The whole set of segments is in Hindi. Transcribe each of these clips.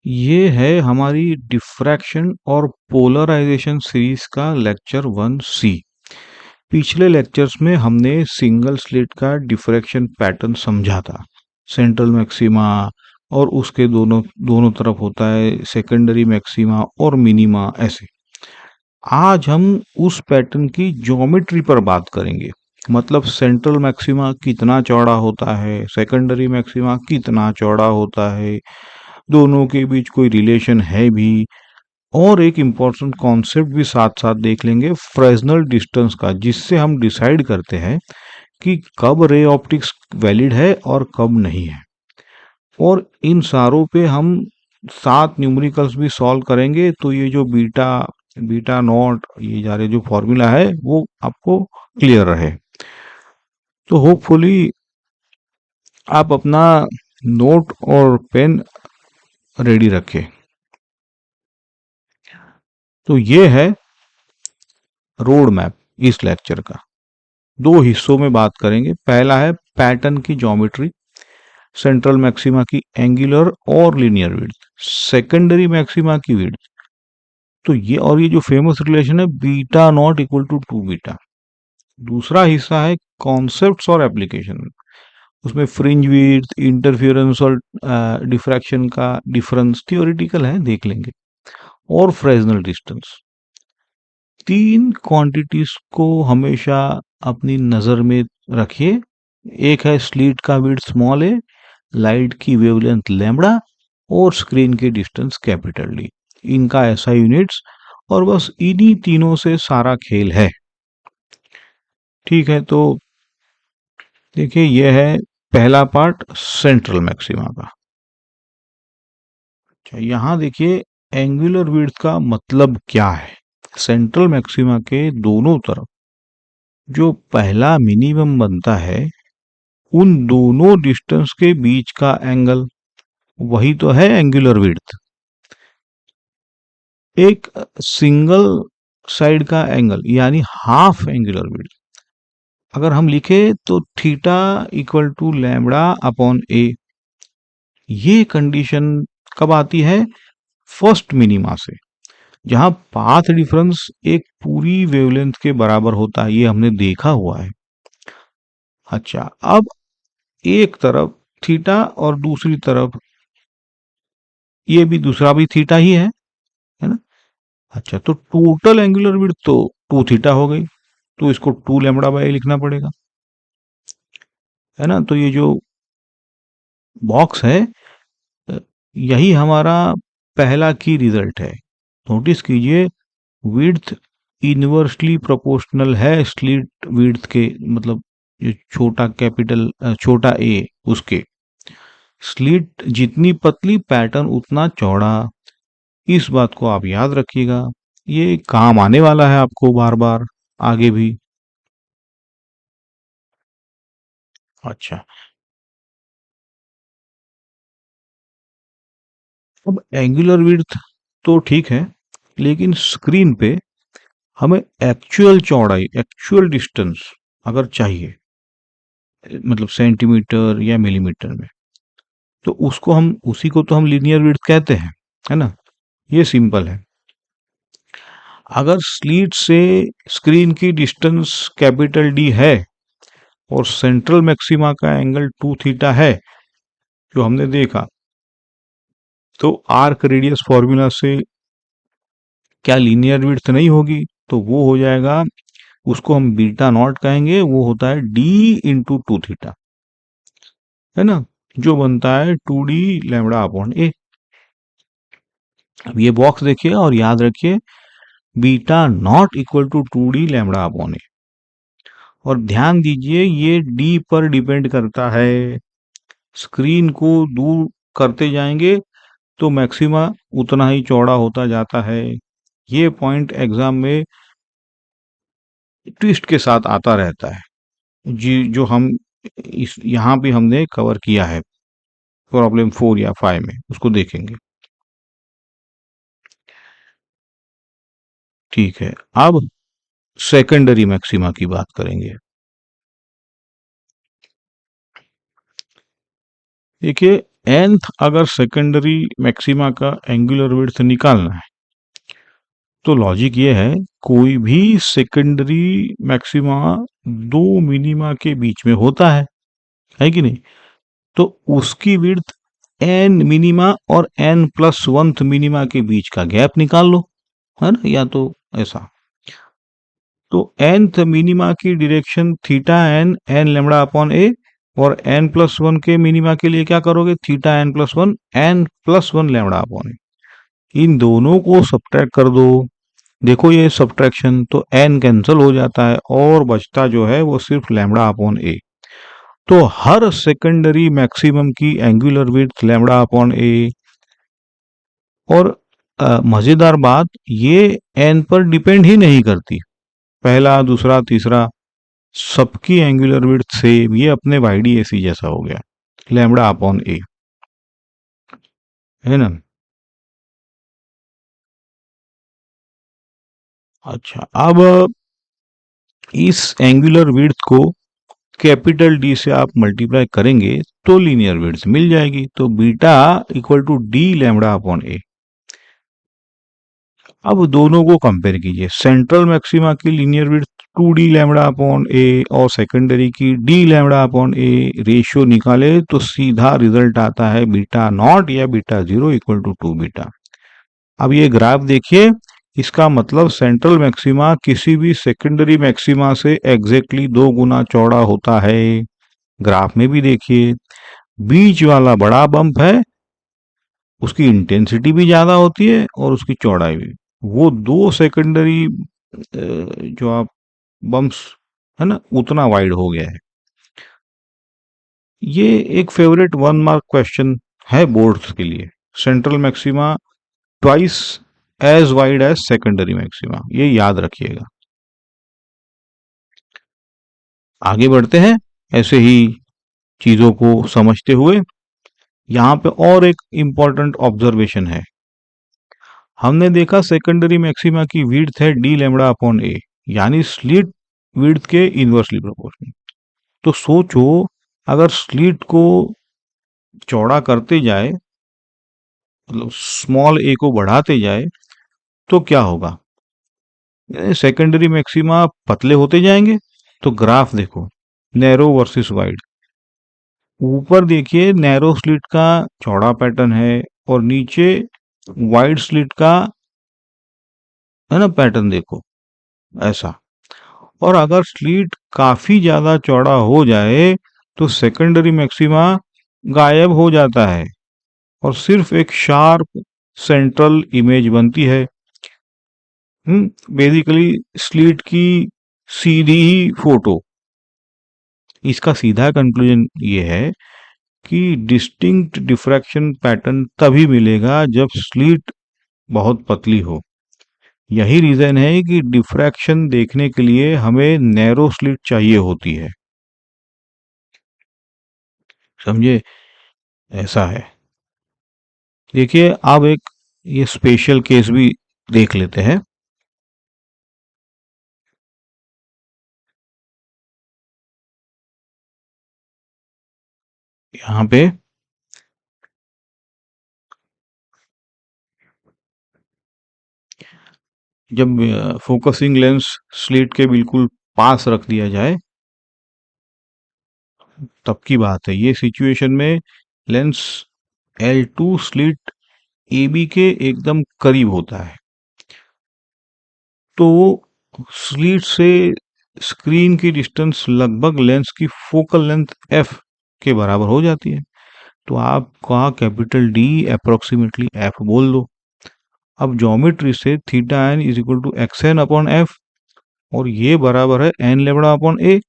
ये है हमारी डिफ्रैक्शन और पोलराइजेशन सीरीज का लेक्चर 1C। पिछले लेक्चर्स में हमने सिंगल स्लिट का डिफ्रैक्शन पैटर्न समझा था। सेंट्रल मैक्सिमा और उसके दोनों दोनों तरफ होता है सेकेंडरी मैक्सिमा और मिनिमा। ऐसे आज हम उस पैटर्न की ज्योमेट्री पर बात करेंगे। मतलब सेंट्रल मैक्सिमा कितना चौड़ा होता है, सेकेंडरी मैक्सिमा कितना चौड़ा होता है, दोनों के बीच कोई रिलेशन है भी, और एक इम्पॉर्टेंट कॉन्सेप्ट भी साथ साथ देख लेंगे फ्रेसनल डिस्टेंस का, जिससे हम डिसाइड करते हैं कि कब रे ऑप्टिक्स वैलिड है और कब नहीं है। और इन सारों पे हम 7 न्यूमेरिकल्स भी सॉल्व करेंगे, तो ये जो बीटा बीटा नॉट ये जा रहे जो फॉर्मूला है वो आपको क्लियर रहे। तो होपफुली आप अपना नोट और पेन रेडी रखें। तो ये है रोड मैप इस लेक्चर का। दो हिस्सों में बात करेंगे। पहला है पैटर्न की ज्योमेट्री, सेंट्रल मैक्सिमा की एंगुलर और लीनियर विड्थ, सेकेंडरी मैक्सिमा की विड्थ। तो ये जो फेमस रिलेशन है beta not equal to 2 beta. दूसरा हिस्सा है कॉन्सेप्ट्स और एप्लीकेशन। उसमें फ्रिंज विड्थ, इंटरफेरेंस और डिफ्रैक्शन का डिफरेंस थियोरिटिकल है, देख लेंगे। और फ्रेसनल डिस्टेंस। तीन क्वांटिटीज को हमेशा अपनी नजर में रखिए। एक है स्लीट का विड्थ स्मॉल है, लाइट की वेवलेंथ लैम्बडा और स्क्रीन की डिस्टेंस कैपिटल डी। इनका ऐसा यूनिट्स, और बस इन्हीं तीनों से सारा खेल है। ठीक है, तो देखिए यह है पहला पार्ट सेंट्रल मैक्सिमा का। अच्छा, यहां देखिए एंगुलर विड्थ का मतलब क्या है। सेंट्रल मैक्सिमा के दोनों तरफ जो पहला मिनिमम बनता है, उन दोनों डिस्टेंस के बीच का एंगल, वही तो है एंगुलर विड्थ। एक सिंगल साइड का एंगल यानी हाफ एंगुलर विड्थ अगर हम लिखे तो theta equal to lambda upon a. ये कंडीशन कब आती है? फर्स्ट मिनिमा से, जहां पाथ डिफरेंस एक पूरी वेवलेंथ के बराबर होता है। ये हमने देखा हुआ है। अच्छा, अब एक तरफ थीटा और दूसरी तरफ ये भी दूसरा भी थीटा ही है ना। अच्छा, तो टोटल एंगुलर विड्थ तो 2 थीटा हो गई, तो इसको 2 लैम्बडा बाई लिखना पड़ेगा, है ना। तो ये जो बॉक्स है, यही हमारा पहला की रिजल्ट है। नोटिस कीजिए, विड्थ इनवर्सली प्रोपोर्शनल है स्लिट विड्थ के, मतलब जो छोटा कैपिटल छोटा ए उसके। स्लिट जितनी पतली पैटर्न उतना चौड़ा। इस बात को आप याद रखिएगा, ये काम आने वाला है आपको बार बार आगे भी। अच्छा, अब एंगुलर विड्थ तो ठीक है, लेकिन स्क्रीन पे हमें एक्चुअल चौड़ाई, एक्चुअल डिस्टेंस अगर चाहिए, मतलब सेंटीमीटर या मिलीमीटर में, तो उसको हम उसी को तो हम लीनियर विड्थ कहते हैं, है ना। ये सिंपल है। अगर स्लीट से स्क्रीन की डिस्टेंस कैपिटल डी है और सेंट्रल मैक्सिमा का एंगल 2 थीटा है जो हमने देखा, तो आर्क रेडियस फॉर्मूला से क्या लीनियर विड्थ नहीं होगी? तो वो हो जाएगा, उसको हम बीटा नॉट कहेंगे, वो होता है डी इंटू 2 थीटा, है ना, जो बनता है 2D लैम्बडा अपॉन ए। अब ये बॉक्स देखिए और याद रखिए, beta not equal to 2D lambda upon a. और ध्यान दीजिए ये डी पर डिपेंड करता है। स्क्रीन को दूर करते जाएंगे तो मैक्सिमा उतना ही चौड़ा होता जाता है। ये पॉइंट एग्जाम में ट्विस्ट के साथ आता रहता है जी, जो हम इस यहाँ भी हमने कवर किया है प्रॉब्लम 4 या 5 में, उसको देखेंगे। ठीक है, अब सेकेंडरी मैक्सिमा की बात करेंगे। देखिए, nth अगर सेकेंडरी मैक्सिमा का एंगुलर विड्थ निकालना है तो लॉजिक ये है, कोई भी सेकेंडरी मैक्सिमा दो मिनिमा के बीच में होता है कि नहीं? तो उसकी विड्थ एन मिनिमा और एन प्लस वंथ मिनिमा के बीच का गैप निकाल लो, है ना? या तो ऐसा, तो nth मिनिमा की direction theta n n lambda upon a, और n प्लस वन के मिनिमा के लिए क्या करोगे? Theta n plus one lambda upon a. इन दोनों को सब्ट्रैक्ट कर दो। देखो ये सब्ट्रैक्शन, तो n कैंसिल हो जाता है और बचता जो है वो सिर्फ लैम्बडा अपॉन ए। तो हर सेकेंडरी मैक्सिमम की angular width lambda upon a. और मजेदार बात, ये n पर डिपेंड ही नहीं करती। पहला, दूसरा, तीसरा, सबकी एंगुलर विड्थ सेम, ये अपने YDAC जैसा हो गया, लैम्बडा अपॉन ए, है ना? अच्छा, अब इस एंगुलर विड्थ को कैपिटल डी से आप मल्टीप्लाई करेंगे तो लीनियर विड्थ मिल जाएगी। तो beta equal to d lambda upon a. अब दोनों को कंपेयर कीजिए, सेंट्रल मैक्सिमा की linear width 2d lambda upon a और सेकेंडरी की d lambda upon a, ratio निकाले तो सीधा रिजल्ट आता है बीटा नॉट या beta zero equal to 2 beta. अब ये ग्राफ देखिए, इसका मतलब सेंट्रल मैक्सिमा किसी भी सेकेंडरी मैक्सिमा से एग्जैक्टली 2 गुना चौड़ा होता है। ग्राफ में भी देखिए, बीच वाला बड़ा बम्प है, उसकी इंटेंसिटी भी ज्यादा होती है और उसकी चौड़ाई भी। वो दो सेकेंडरी जो आप बम्प्स है ना, उतना वाइड हो गया है। ये एक फेवरेट 1 मार्क क्वेश्चन है बोर्ड्स के लिए। Central maxima twice as wide as secondary maxima, ये याद रखिएगा। आगे बढ़ते हैं ऐसे ही चीजों को समझते हुए। यहाँ पे और एक इंपॉर्टेंट ऑब्जर्वेशन है। हमने देखा सेकेंडरी मैक्सिमा की विड्थ है डी लैम्बडा अपॉन ए, यानी स्लिट विड्थ के इनवर्सली प्रोपोर्शनल। तो सोचो, अगर स्लिट को चौड़ा करते जाए, मतलब स्मॉल ए को बढ़ाते जाए, तो क्या होगा? सेकेंडरी मैक्सिमा पतले होते जाएंगे। तो ग्राफ देखो, नैरो वर्सेस वाइड। ऊपर देखिए नैरो स्लिट का चौड़ा पैटर्न है और नीचे वाइड स्लिट का, है ना, पैटर्न देखो ऐसा। और अगर स्लिट काफी ज्यादा चौड़ा हो जाए तो सेकेंडरी मैक्सिमा गायब हो जाता है और सिर्फ एक शार्प सेंट्रल इमेज बनती है। बेसिकली स्लिट की सीधी ही फोटो। इसका सीधा कंक्लूजन ये है कि डिस्टिंक्ट डिफ्रैक्शन पैटर्न तभी मिलेगा जब स्लिट बहुत पतली हो। यही रीजन है कि डिफ्रैक्शन देखने के लिए हमें नैरो स्लिट चाहिए होती है। समझे? ऐसा है। देखिए, अब एक ये स्पेशल केस भी देख लेते हैं। यहाँ पे जब फोकसिंग लेंस स्लिट के बिल्कुल पास रख दिया जाए, तब की बात है। ये सिचुएशन में लेंस L2 स्लिट AB के एकदम करीब होता है, तो स्लिट से स्क्रीन की डिस्टेंस लगभग लेंस की फोकल लेंथ f के बराबर हो जाती है। तो आप कहा कैपिटल D अप्रोक्सीमेटली f बोल दो। अब ज्योमेट्री से theta n is equal to X N upon F, और ये बराबर है एन लेमड़ा अपॉन ए।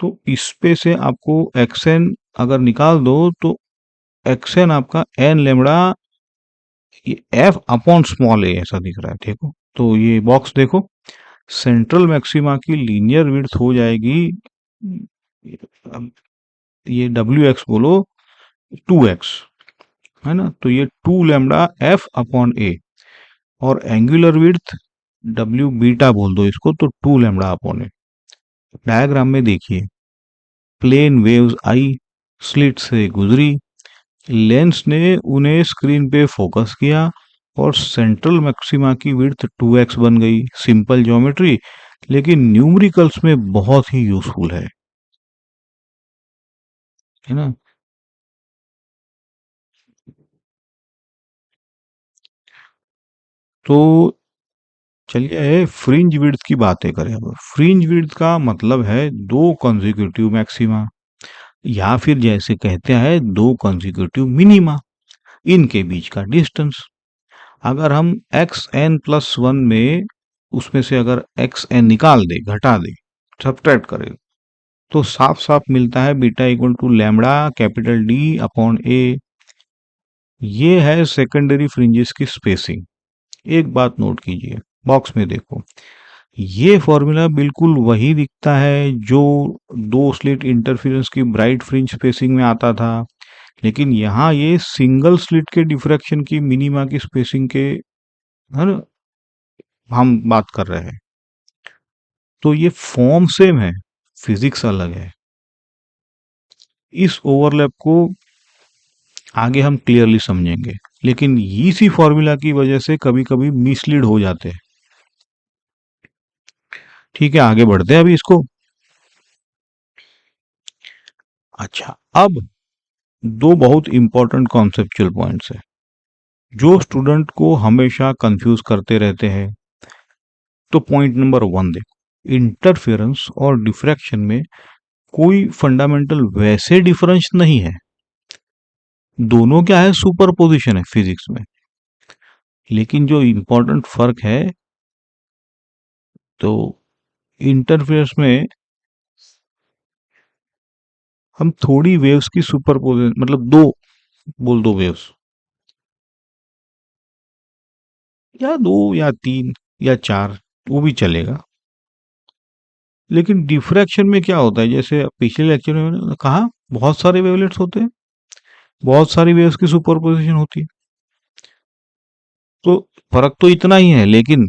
तो इस पे से आपको एक्स एन अगर निकाल दो तो एक्स एन आपका n lambda f upon small a ऐसा दिख रहा है। देखो, तो ये बॉक्स देखो, सेंट्रल मैक्सिमा की लीनियर विड्थ हो जाएगी, ये डब्ल्यू एक्स बोलो, 2x, है ना? तो ये 2 लैम्बडा एफ अपॉन ए, और एंगुलर विड्थ डब्ल्यू बीटा बोल दो इसको, तो 2 लैम्बडा अपॉन ए। डायग्राम में देखिए, प्लेन वेव्स आई, स्लिट से गुजरी, लेंस ने उन्हें स्क्रीन पे फोकस किया और सेंट्रल मैक्सिमा की विड्थ 2x बन गई। सिंपल ज्योमेट्री, लेकिन न्यूमेरिकल्स में बहुत ही यूजफुल है ना। तो चलिए फ्रिंज विड्थ की बातें करें। अब फ्रिंज विड्थ का मतलब है दो कंसेक्यूटिव मैक्सिमा, या फिर जैसे कहते हैं दो कंसेक्यूटिव मिनिमा, इनके बीच का डिस्टेंस। अगर हम एक्स एन प्लस वन में उसमें से अगर एक्स एन निकाल दे, घटा दे, सब्ट्रैक्ट करें, तो साफ साफ मिलता है beta equal to lambda capital d upon a. ये है सेकेंडरी फ्रिंजेस की स्पेसिंग। एक बात नोट कीजिए, बॉक्स में देखो, ये फॉर्मूला बिल्कुल वही दिखता है जो दो स्लिट इंटरफेरेंस की ब्राइट फ्रिंज स्पेसिंग में आता था, लेकिन यहाँ ये सिंगल स्लिट के डिफ्रैक्शन की मिनिमा की स्पेसिंग के, है ना, हम बात कर रहे हैं। तो ये फॉर्म सेम है, फिजिक्स अलग है। इस ओवरलैप को आगे हम क्लियरली समझेंगे, लेकिन इसी फॉर्मूला की वजह से कभी कभी मिसलीड हो जाते हैं। ठीक है, आगे बढ़ते हैं अभी इसको। अच्छा, अब दो बहुत इंपॉर्टेंट कॉन्सेप्चुअल पॉइंट्स है जो स्टूडेंट को हमेशा कंफ्यूज करते रहते हैं। तो पॉइंट नंबर वन देखो, इंटरफेरेंस और डिफ्रैक्शन में कोई फंडामेंटल वैसे डिफरेंस नहीं है। दोनों क्या है, सुपरपोजिशन है फिजिक्स में। लेकिन जो इंपॉर्टेंट फर्क है, तो इंटरफेरेंस में हम थोड़ी वेव्स की सुपरपोजिशन, मतलब दो, बोल दो वेव्स, या दो या तीन या चार, वो भी चलेगा। लेकिन डिफ्रैक्शन में क्या होता है, जैसे पिछले लेक्चर में मैंने कहा, बहुत सारे वेवलेट्स होते हैं, बहुत सारी वेव्स की सुपरपोजिशन होती है। तो फर्क तो इतना ही है, लेकिन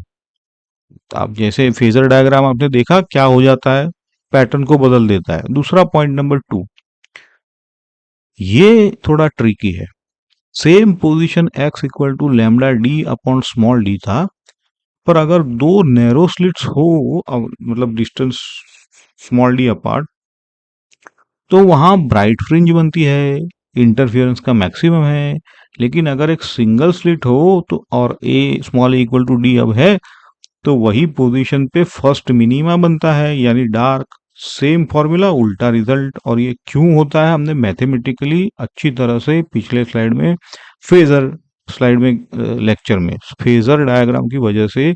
आप जैसे फेजर डायग्राम आपने देखा क्या हो जाता है, पैटर्न को बदल देता है। दूसरा पॉइंट नंबर टू, ये थोड़ा ट्रिकी है। Same position x equal to lambda D upon small D था, पर अगर दो नैरो स्लिट्स हो, मतलब डिस्टेंस स्मॉल डी अपार्ट, तो वहां ब्राइट फ्रिंज बनती है, इंटरफियरेंस का मैक्सिमम है। लेकिन अगर एक सिंगल स्लिट हो तो, और ए स्मॉल इक्वल टू डी अब है, तो वही पोजीशन पे फर्स्ट मिनिमा बनता है, यानी डार्क। सेम फॉर्मूला, उल्टा रिजल्ट। और ये क्यों होता है, हमने मैथमेटिकली अच्छी तरह से पिछले स्लाइड में, फेजर स्लाइड में, लेक्चर में फेजर डायग्राम की वजह से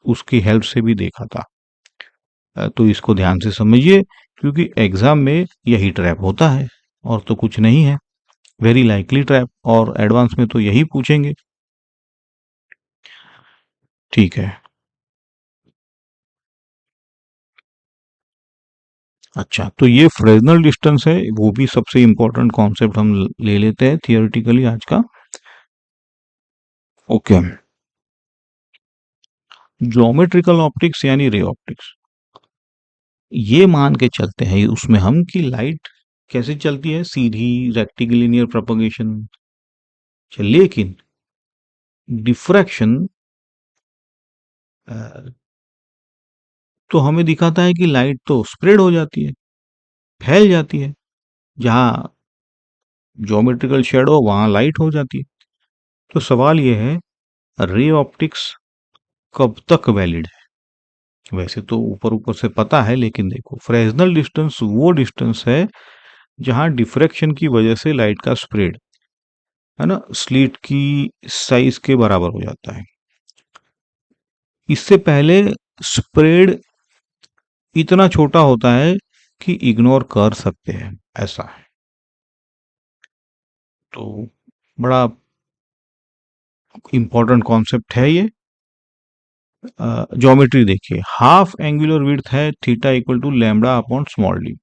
उसकी हेल्प से भी देखा था। तो इसको ध्यान से समझिए, क्योंकि एग्जाम में यही ट्रैप होता है और तो कुछ नहीं है, वेरी लाइकली ट्रैप, और एडवांस में तो यही पूछेंगे। ठीक है। अच्छा, तो ये फ्रेजनल डिस्टेंस है, वो भी सबसे इंपॉर्टेंट कॉन्सेप्ट हम ले लेते हैं थियोरिटिकली आज का। ओके, ज्योमेट्रिकल ऑप्टिक्स यानी रे ऑप्टिक्स, ये मान के चलते हैं उसमें हम कि लाइट कैसे चलती है, सीधी रेक्टिलिनियर प्रोपगेशन। लेकिन डिफ्रैक्शन तो हमें दिखाता है कि लाइट तो स्प्रेड हो जाती है, फैल जाती है, जहां ज्योमेट्रिकल शेडो वहां लाइट हो जाती है। तो सवाल यह है, रे ऑप्टिक्स कब तक वैलिड है? वैसे तो ऊपर ऊपर से पता है, लेकिन देखो, फ्रेजनल डिस्टेंस वो डिस्टेंस है जहां डिफ्रैक्शन की वजह से लाइट का स्प्रेड, है ना, स्लीट की साइज के बराबर हो जाता है। इससे पहले स्प्रेड इतना छोटा होता है कि इग्नोर कर सकते हैं, ऐसा है। तो बड़ा इंपॉर्टेंट कॉन्सेप्ट है ये। ज्योमेट्री देखिए, हाफ एंगुलर विड्थ है theta equal to lambda upon small D.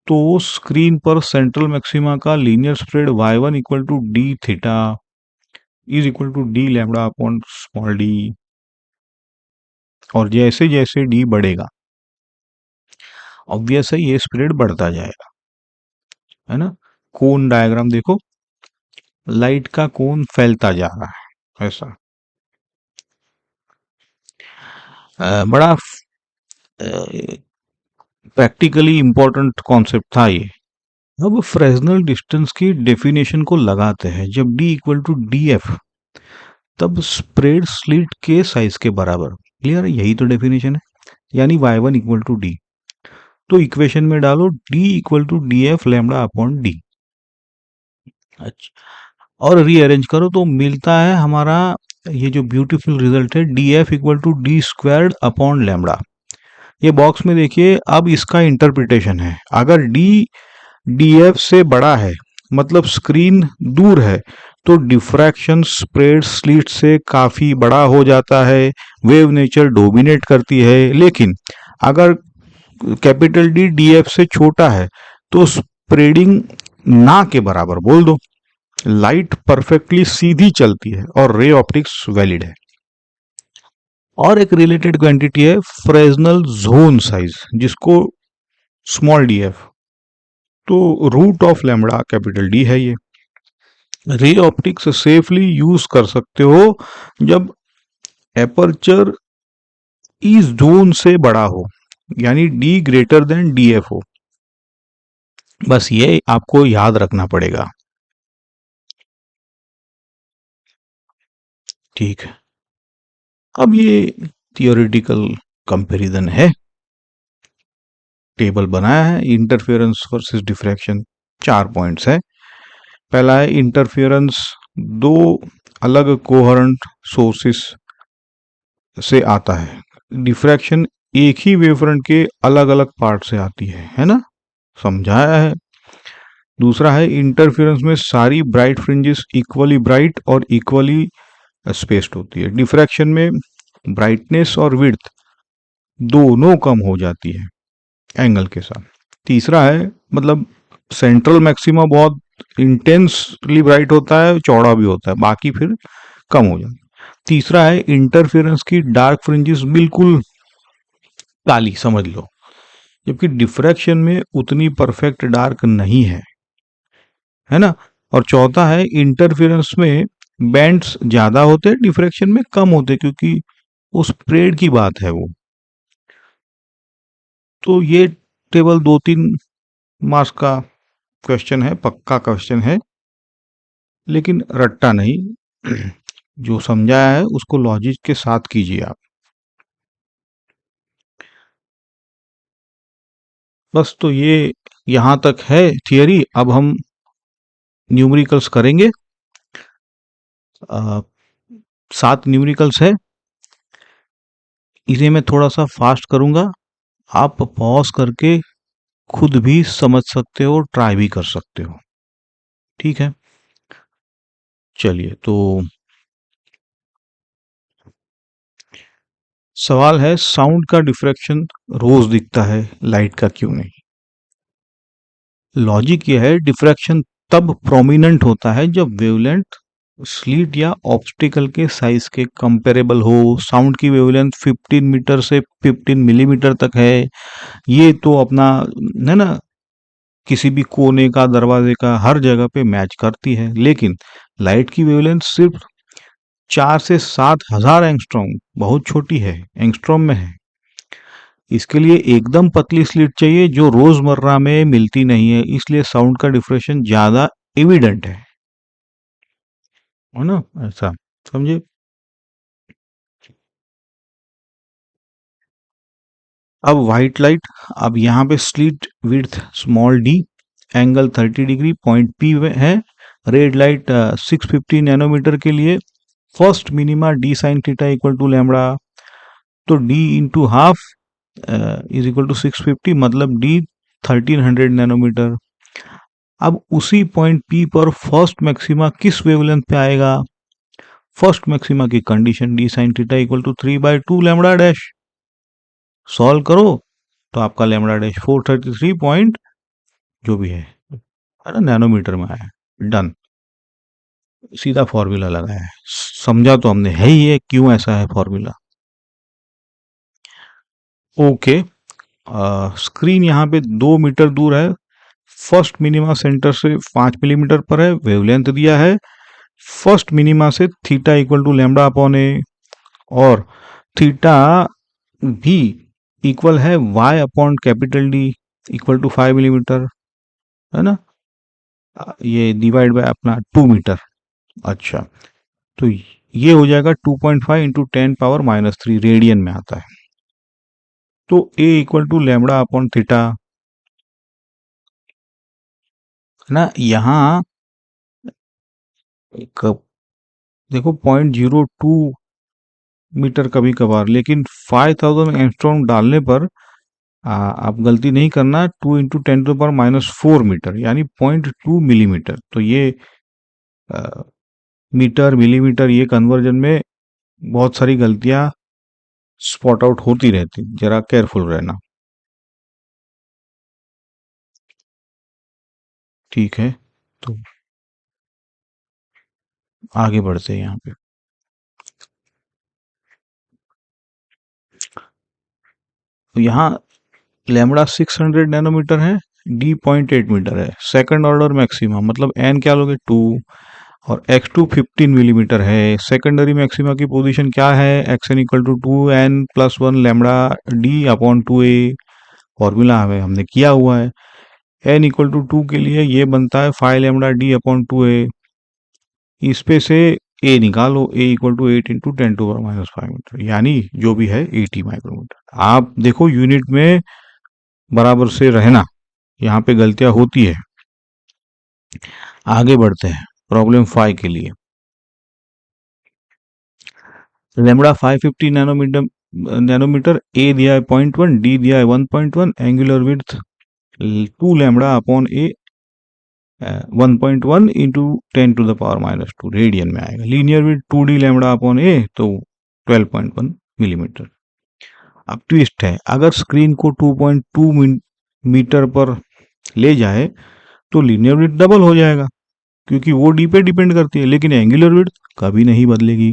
तो स्क्रीन पर सेंट्रल मैक्सिमा का linear spread y1 equal to D theta is equal to D lambda upon small D. और जैसे जैसे डी बढ़ेगा, ऑब्वियस है ये स्प्रेड बढ़ता जाएगा। है ना। कोन डायग्राम देखो, लाइट का कोन फैलता जा रहा है ऐसा। बड़ा प्रैक्टिकली इंपॉर्टेंट कॉन्सेप्ट था ये। अब फ्रेस्नेल डिस्टेंस की डेफिनेशन को लगाते हैं। जब d equal to D F, तब स्प्रेड स्लिट के साइज के बराबर। क्लियर है, यही तो डेफिनेशन है। यानी y1 इक्वल टू डी, तो इक्वेशन में डालो d equal to D F lambda upon D. अच्छा, और रीअरेंज करो तो मिलता है हमारा ये जो ब्यूटीफुल रिजल्ट है, D F equal to D squared upon lambda. ये बॉक्स में देखिए, अब इसका इंटरप्रिटेशन है। अगर डी डी एफ से बड़ा है, मतलब स्क्रीन दूर है, तो डिफ्रैक्शन स्प्रेड स्लिट से काफी बड़ा हो जाता है, वेव नेचर डोमिनेट करती है। लेकिन अगर कैपिटल डी डी एफ से छोटा है, तो स्प्रेडिंग ना के बराबर बोल दो। लाइट परफेक्टली सीधी चलती है और रे ऑप्टिक्स वैलिड है। और एक रिलेटेड क्वांटिटी है फ्रेस्नेल जोन साइज, जिसको स्मॉल डी एफ, तो root of lambda capital D है ये। रे ऑप्टिक्स सेफली यूज कर सकते हो जब एपर्चर इस जोन से बड़ा हो, यानी D greater then D F हो। बस ये आपको याद रखना पड़ेगा। ठीक है, अब ये थियोरेटिकल कंपैरिजन है। टेबल बनाया है, इंटरफेरेंस वर्सेस डिफ्रैक्शन, 4 पॉइंट्स है। पहला है इंटरफेरेंस, दो अलग कोहेरेंट सोर्सेस से आता है। डिफ्रैक्शन एक ही वेवफ्रंट के अलग अलग पार्ट से आती है ना, समझाया है। दूसरा है इंटरफेरेंस में सारी ब्राइट फ्रिंजेस इक्वली ब्राइट और इक्वली स्पेस्ड होती है। डिफ्रैक्शन में ब्राइटनेस और विड्थ दोनों कम हो जाती है एंगल के साथ। तीसरा है, मतलब सेंट्रल मैक्सिमा बहुत इंटेंसली ब्राइट होता है, चौड़ा भी होता है, बाकी फिर कम हो जाता है। तीसरा है इंटरफेरेंस की डार्क फ्रिंजेस बिल्कुल काली समझ लो, जबकि डिफ्रैक्शन में उतनी परफेक्ट डार्क नहीं है ना। और चौथा है इंटरफेरेंस में बैंड्स ज्यादा होते हैं, डिफ्रैक्शन में कम होते, क्योंकि वो स्प्रेड की बात है वो। तो ये टेबल 2-3 मार्क्स का क्वेश्चन है, पक्का क्वेश्चन है, लेकिन रट्टा नहीं। जो समझाया है उसको लॉजिक के साथ कीजिए आप। बस, तो ये यहां तक है थियरी। अब हम न्यूमेरिकल्स करेंगे। 7 न्यूमेरिकल्स है, इसे मैं थोड़ा सा फास्ट करूंगा, आप पॉज करके खुद भी समझ सकते हो, ट्राई भी कर सकते हो। ठीक है, चलिए। तो सवाल है, साउंड का डिफ्रैक्शन रोज दिखता है, लाइट का क्यों नहीं। लॉजिक ये है, डिफ्रैक्शन तब प्रोमिनेंट होता है जब वेवलेंथ स्लिट या ऑब्स्टिकल के साइज के कंपेरेबल हो। साउंड की वेवलेंथ 15 मीटर से 15 मिलीमीटर तक है, ये तो अपना है ना, किसी भी कोने का, दरवाजे का, हर जगह पे मैच करती है। लेकिन लाइट की वेवलेंथ सिर्फ 4 से 7 हजार एंगस्ट्रॉम, बहुत छोटी है, एंगस्ट्रॉम में है। इसके लिए एकदम पतली स्लिट चाहिए जो रोजमर्रा में मिलती नहीं है, इसलिए साउंड का डिफ्रेक्शन ज्यादा एविडेंट है ना, ऐसा समझे। अब व्हाइट लाइट, अब यहाँ पे slit width small d, angle 30 degree, point p है। रेड लाइट 650 नैनोमीटर के लिए first minima d sine theta equal to lambda, तो d into half is equal to 650, मतलब डी 1300 नैनोमीटर। अब उसी पॉइंट पी पर फर्स्ट मैक्सिमा किस वेवलेंथ पे आएगा। फर्स्ट मैक्सिमा की condition d sine theta equal to 3/2 lambda dash. Solve करो तो आपका लैम्बडा डैश 433 पॉइंट जो भी है ना, नैनोमीटर में आया। डन, सीधा फॉर्मूला लगाया है, समझा तो हमने है ही है क्यों ऐसा है फॉर्मूला। ओके, स्क्रीन यहाँ पे 2 मीटर दूर है, फर्स्ट मिनिमा सेंटर से 5 मिलीमीटर पर है, वेवलेंथ दिया है फर्स्ट मिनिमा से theta equal to lambda upon a, और थीटा भी इक्वल है y upon capital d equal to 5 millimetre, है ना, ये डिवाइड बाय अपना 2 मीटर। अच्छा, तो ये हो जाएगा 2.5 इंटू 10⁻³ रेडियन में आता है। तो a equal to lambda upon theta, है ना, यहाँ देखो 0.02 मीटर कभी कभार, लेकिन 5000 एंगस्ट्रॉम डालने पर आप गलती नहीं करना, 2 × 10⁻⁴ मीटर यानी 0.2 मिलीमीटर। तो ये आ, मीटर मिलीमीटर ये कन्वर्जन में बहुत सारी गलतियां स्पॉट आउट होती रहती, जरा केयरफुल रहना। ठीक है, तो आगे बढ़ते हैं यहाँ पे। तो यहाँ लैम्बडा 600 नैनोमीटर है, डी 0.8 मीटर है, सेकंड ऑर्डर मैक्सिमा मतलब एन क्या लोगे 2, और x2 15 मिलीमीटर है। सेकेंडरी मैक्सिमा की पोजीशन क्या है, X N equal to 2n+1 lambda D upon 2a, formula हमें हमने किया हुआ है। n इक्वल टू 2 के लिए ये बनता है 5 लैम्बडा डी अपॉन 2a, इस पे से a निकालो, a इक्वल टू 8 × 10⁻⁵ मीटर, यानी जो भी है 80 माइक्रोमीटर। आप देखो यूनिट में बराबर से रहना, यहाँ पे गलतियां होती है। आगे बढ़ते हैं प्रॉब्लम 5 के लिए। लैम्बडा 550 नैनोमीटर ए दिया है 0.1, डी दिया है 1.1, angular width 2 lambda upon a 1.1 into 10⁻⁻² radian में आएगा। Linear width 2d lambda upon a, तो 12.1 मिलीमीटर। अब ट्विस्ट है, अगर स्क्रीन को 2.2 मीटर पर ले जाए तो लीनियर विड्थ डबल हो जाएगा, क्योंकि वो डी पे डिपेंड करती है, लेकिन एंगुलर विड्थ कभी नहीं बदलेगी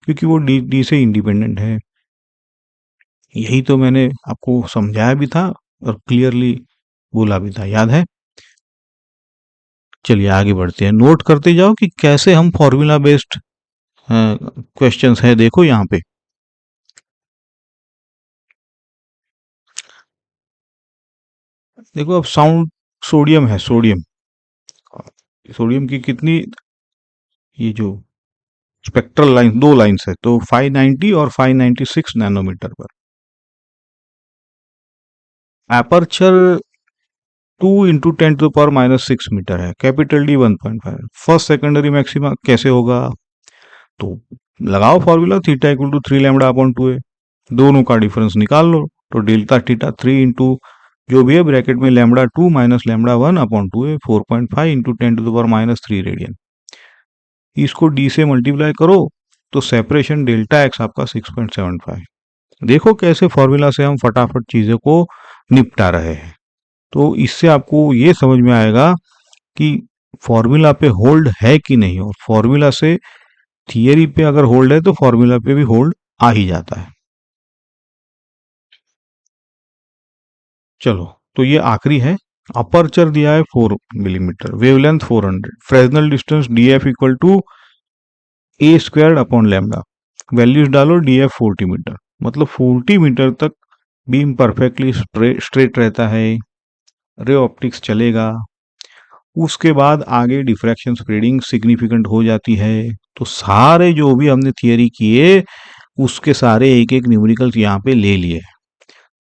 क्योंकि वो डी से इंडिपेंडेंट है। यही तो मैंने आपको समझाया भी था और क्लियरली बोला भी था, याद है। चलिए आगे बढ़ते हैं, नोट करते जाओ कि कैसे हम फॉर्मूला बेस्ड क्वेश्चंस है। देखो यहाँ पे देखो, अब साउंड सोडियम है, सोडियम सोडियम की कितनी, ये जो स्पेक्ट्रल लाइन 2 लाइन्स है, तो 590 और 596 नैनोमीटर पर। एपर्चर 2 × 10⁻⁻6 मीटर है, capital D 1.5। First secondary maxima कैसे होगा, तो लगाओ formula, theta equal to 3 lambda upon 2a, दोनों का डिफरेंस निकाल लो, तो डेल्टा थीटा 3 इंटू जो भी है ब्रैकेट में lambda 2 minus lambda 1 upon 2a, 4.5 into 10⁻³ radian. इसको डी से मल्टीप्लाई करो तो सेपरेशन डेल्टा एक्स आपका 6.75। देखो कैसे फॉर्मूला से हम फटाफट चीज़ों को निपटा रहे हैं। तो इससे आपको ये समझ में आएगा कि फॉर्मूला पे होल्ड है कि नहीं, और फॉर्मूला से थियरी पे अगर होल्ड है तो फॉर्मूला पे भी होल्ड आ ही जाता है। चलो, तो ये आखिरी है। अपर्चर दिया है 4 millimetre, wavelength 400, Fresnel distance D F equal to A squared upon lambda, values डालो, डी एफ 40 मीटर, मतलब 40 मीटर तक बीम परफेक्टली स्ट्रेट रहता है, रे ऑप्टिक्स चलेगा। उसके बाद आगे डिफ्रैक्शन स्प्रेडिंग सिग्निफिकेंट हो जाती है। तो सारे जो भी हमने थियरी किए उसके सारे एक एक न्यूमेरिकल्स यहाँ पे ले लिए।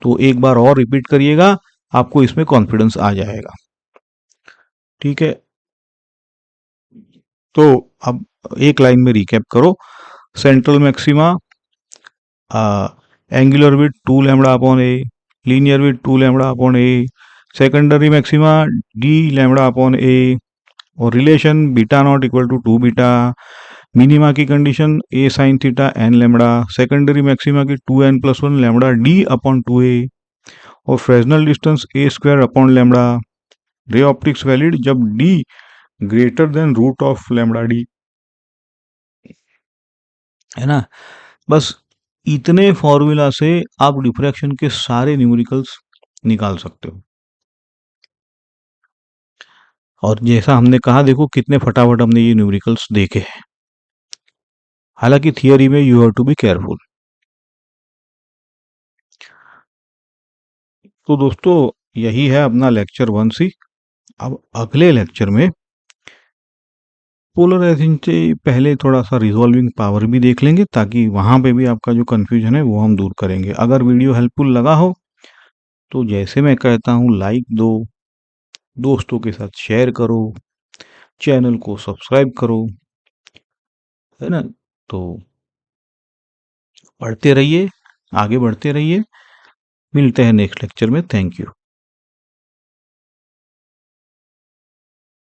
तो एक बार और रिपीट करिएगा, आपको इसमें कॉन्फिडेंस आ जाएगा। ठीक है, तो अब एक लाइन में रिकैप करो। Central maxima angular with 2 lambda upon a, linear with 2 lambda upon a, secondary maxima d lambda upon a, और relation beta not equal to 2 beta, minima की condition a sine theta n lambda, secondary maxima की 2n+1 lambda D upon 2a, और Fresnel distance a square upon lambda, ray optics valid जब d greater than root of lambda d, है ना। बस इतने फॉर्मूला से आप डिफ्रैक्शन के सारे न्यूमेरिकल्स निकाल सकते हो। और जैसा हमने कहा, देखो कितने फटाफट हमने ये न्यूमेरिकल्स देखे हैं। हालांकि थियरी में you have to be careful. तो दोस्तों, यही है अपना लेक्चर 1C। अब अगले लेक्चर में पोलराइजेशन से पहले थोड़ा सा रिजॉल्विंग पावर भी देख लेंगे, ताकि वहां पे भी आपका जो कंफ्यूजन है वो हम दूर करेंगे। अगर वीडियो हेल्पफुल लगा हो तो जैसे मैं कहता हूँ, लाइक दो, दोस्तों के साथ शेयर करो, चैनल को सब्सक्राइब करो, है ना। तो पढ़ते रहिए, आगे बढ़ते रहिए। मिलते हैं नेक्स्ट लेक्चर में। Thank you.